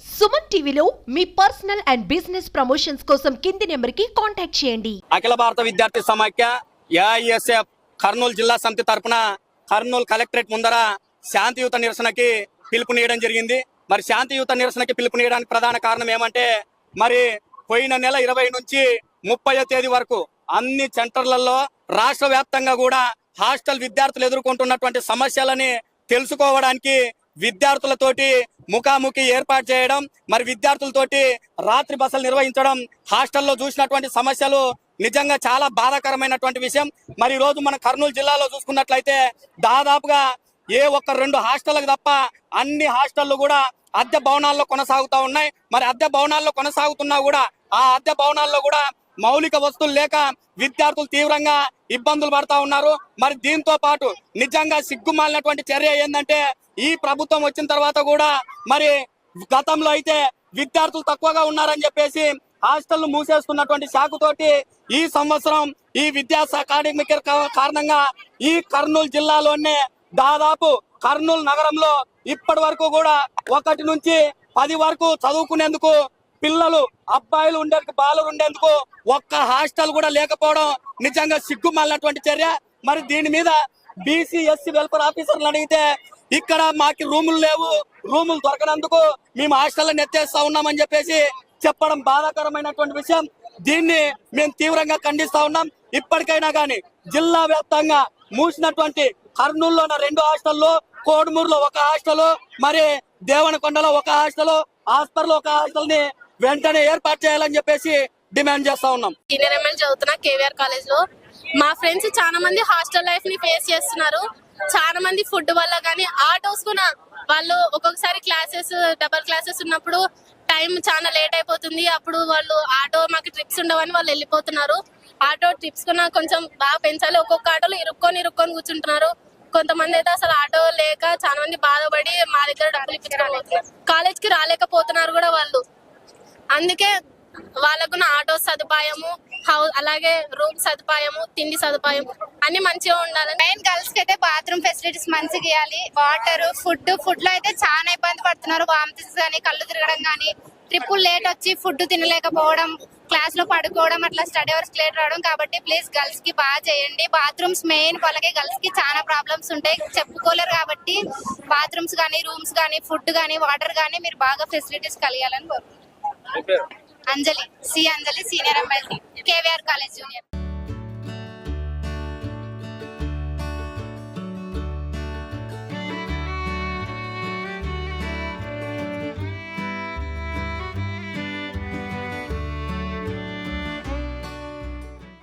సుమన్ టీవీలో మీ personal and business promotions కోసం కింది నెంబర్కి కాంటాక్ట్ చేయండి. అఖిల భారత విద్యార్థి సమాఖ్య ఏఐఎస్ఎఫ్ కర్నూలు జిల్లా సమితి తరపున కర్నూలు కలెక్టరేట్ ముందర శాంతియుత నిరసనకి పిలుపునియడం జరిగింది. మరి శాంతియుత నిరసనకి పిలుపునియడానికి ప్రధాన కారణం ఏమంటే, మరి పోయిన నెల 20 నుంచి 30వ తేదీ వరకు అన్ని సెంటర్లలో రాష్ట్ర వ్యాప్తంగా కూడా హాస్టల్ విద్యార్థులు ఎదుర్కొంటున్నటువంటి సమస్యలని తెలుసుకోవడానికి విద్యార్థులతోటి ముఖాముఖి ఏర్పాటు చేయడం, మరి విద్యార్థులతోటి రాత్రి బసలు నిర్వహించడం, హాస్టల్లో చూసినటువంటి సమస్యలు నిజంగా చాలా బాధాకరమైనటువంటి విషయం. మరి ఈ రోజు మన కర్నూలు జిల్లాలో చూసుకున్నట్లయితే దాదాపుగా ఏ ఒక్క 2 హాస్టళ్లకు తప్ప అన్ని హాస్టళ్లు కూడా అద్దె భవనాల్లో కొనసాగుతూ ఉన్నాయి. మరి అద్దె భవనాల్లో కొనసాగుతున్నా కూడా ఆ అద్దె భవనాల్లో కూడా మౌలిక వస్తువులు లేక విద్యార్థులు తీవ్రంగా ఇబ్బందులు పడతా ఉన్నారు. మరి దీంతో పాటు నిజంగా సిగ్గుమాలినటువంటి చర్య ఏంటంటే, ఈ ప్రభుత్వం వచ్చిన తర్వాత కూడా మరి గతంలో అయితే విద్యార్థులు తక్కువగా ఉన్నారని చెప్పేసి హాస్టల్ మూసేస్తున్నటువంటి శాఖతోటి ఈ సంవత్సరం ఈ విద్యా అకాడమిక్ కారణంగా ఈ కర్నూలు జిల్లాలోనే దాదాపు కర్నూలు నగరంలో ఇప్పటి వరకు కూడా 1 నుంచి 10 వరకు చదువుకునేందుకు పిల్లలు అబ్బాయిలు ఉండేందుకు బాలురు ఉండేందుకు ఒక్క హాస్టల్ కూడా లేకపోవడం నిజంగా సిగ్గుమాలినటువంటి చర్య. మరి దీని మీద బీసీ ఎస్సీ వెల్ఫేర్ ఆఫీసర్లు అడిగితే ఇక్కడ మాకు రూములు లేవు, రూములు దొరకనందుకు మేము హాస్టల్లో నెత్తేస్తా ఉన్నామని చెప్పేసి చెప్పడం బాధాకరమైనటువంటి విషయం. దీన్ని మేము తీవ్రంగా ఖండిస్తా ఉన్నాం. ఇప్పటికైనా కానీ జిల్లా వ్యాప్తంగా మూసినటువంటి కర్నూలులో 2 హాస్టల్లో, కోడుమూరులో 1 హాస్టల్, మరి దేవనకొండలో 1 హాస్టల్, ఆస్పర్లో 1 హాస్టల్ ని వెంటనే ఏర్పాటు చేయాలని చెప్పేసి డిమాండ్ చేస్తా ఉన్నాం. సీనియర్ ఎంఎల్ చదువుతున్నా కేవీఆర్ కాలేజ్ లో. మా ఫ్రెండ్స్ చాలా మంది హాస్టల్ లైఫ్ ని ఫేస్ చేస్తున్నారు. చాలా మంది ఫుడ్ వల్ల కానీ ఆటోస్ కూడా వాళ్ళు ఒక్కొక్కసారి డబల్ క్లాసెస్ ఉన్నప్పుడు టైం చాలా లేట్ అయిపోతుంది. అప్పుడు వాళ్ళు ఆటో మాకు ట్రిప్స్ ఉండవని వాళ్ళు వెళ్ళిపోతున్నారు. ఆటో ట్రిప్స్ కూడా కొంచెం బాగా పెంచాలి. ఒక్కొక్క ఆటోలో ఇరుక్కొని కూర్చుంటున్నారు. కొంతమంది అయితే అసలు ఆటో లేక చాలా మంది బాధపడి మా దగ్గర డబ్బులు ఇప్పించడానికి కాలేజ్ కి రాలేకపోతున్నారు కూడా వాళ్ళు. అందుకే వాళ్ళకు ఆటో సదుపాయము, అలాగే రూమ్ సదుపాయము, తిండి సదుపాయం అన్ని మంచిగా ఉండాలి. మెయిన్ గర్ల్స్ కి అయితే బాత్రూమ్ ఫెసిలిటీస్ మంచిగా ఇవ్వాలి. వాటర్, ఫుడ్ లో అయితే చాలా ఇబ్బంది పడుతున్నారు. వామిటింగ్స్ కానీ, కళ్ళు తిరగడం కానీ, ట్రిప్పులు లేట్ వచ్చి ఫుడ్ తినలేకపోవడం, క్లాస్ లో పడుకోవడం, అట్లా స్టడీ అవర్స్ లేట్ రావడం. కాబట్టి ప్లీజ్ గర్ల్స్ కి బాగా చేయండి. బాత్రూమ్స్ మెయిన్, వాళ్ళకి గర్ల్స్ కి చాలా ప్రాబ్లమ్స్ ఉంటాయి, చెప్పుకోలేరు. కాబట్టి బాత్రూమ్స్ కానీ, రూమ్స్ కానీ, ఫుడ్ కానీ, వాటర్ కానీ మీరు బాగా ఫెసిలిటీస్ కలిగాలని కోరుకుంటున్నాను. Anjali, C Anjali, senior MLT, KVR college junior.